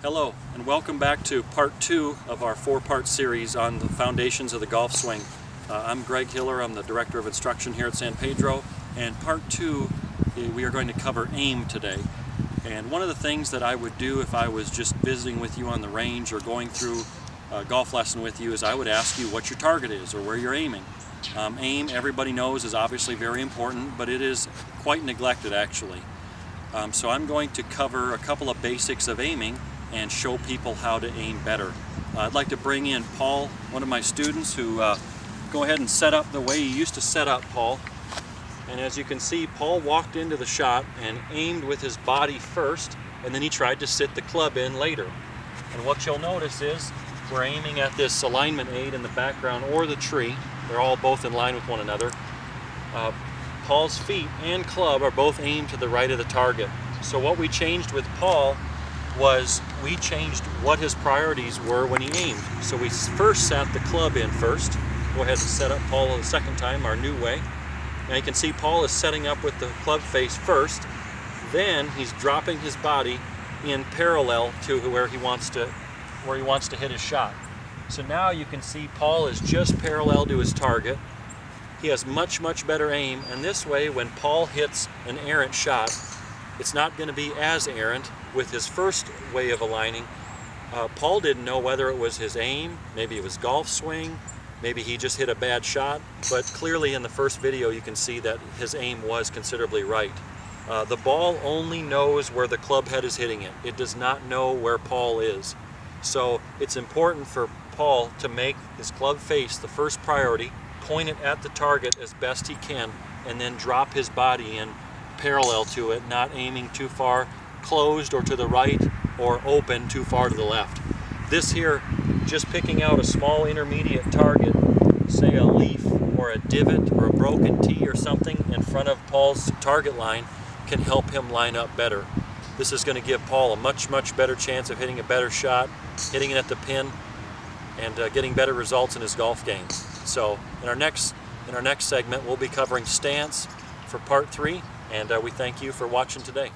Hello, and welcome back to part 2 of our 4-part series on the foundations of the golf swing. I'm Greg Hiller, I'm the Director of Instruction here at San Pedro, and part 2 we are going to cover aim today. And one of the things that I would do if I was just visiting with you on the range or going through a golf lesson with you is I would ask you what your target is or where you're aiming. Aim, everybody knows, is obviously very important, but it is quite neglected actually. So I'm going to cover a couple of basics of aiming and show people how to aim better. I'd like to bring in Paul, one of my students, who go ahead and set up the way he used to set up, Paul. And as you can see, Paul walked into the shot and aimed with his body first, and then he tried to sit the club in later. And what you'll notice is we're aiming at this alignment aid in the background or the tree. They're all both in line with one another. Paul's feet and club are both aimed to the right of the target. So what we changed with Paul was we changed what his priorities were when he aimed. So we first sat the club in first. Go ahead and set up Paul the second time, our new way. Now you can see Paul is setting up with the club face first. Then he's dropping his body in parallel to where he wants to hit his shot. So now you can see Paul is just parallel to his target. He has much better aim, and this way when Paul hits an errant shot, it's not going to be as errant. With his first way of aligning, Paul didn't know whether it was his aim, maybe it was golf swing, maybe he just hit a bad shot, but clearly in the first video you can see that his aim was considerably right. The ball only knows where the club head is hitting it. It does not know where Paul is. So it's important for Paul to make his club face the first priority, point it at the target as best he can, and then drop his body in parallel to it, not aiming too far closed or to the right or open too far to the left. This here, just picking out a small intermediate target, say a leaf or a divot or a broken tee or something in front of Paul's target line, can help him line up better. This is going to give Paul a much better chance of hitting a better shot, hitting it at the pin, and getting better results in his golf game. So in our next segment we'll be covering stance for part 3, and we thank you for watching today.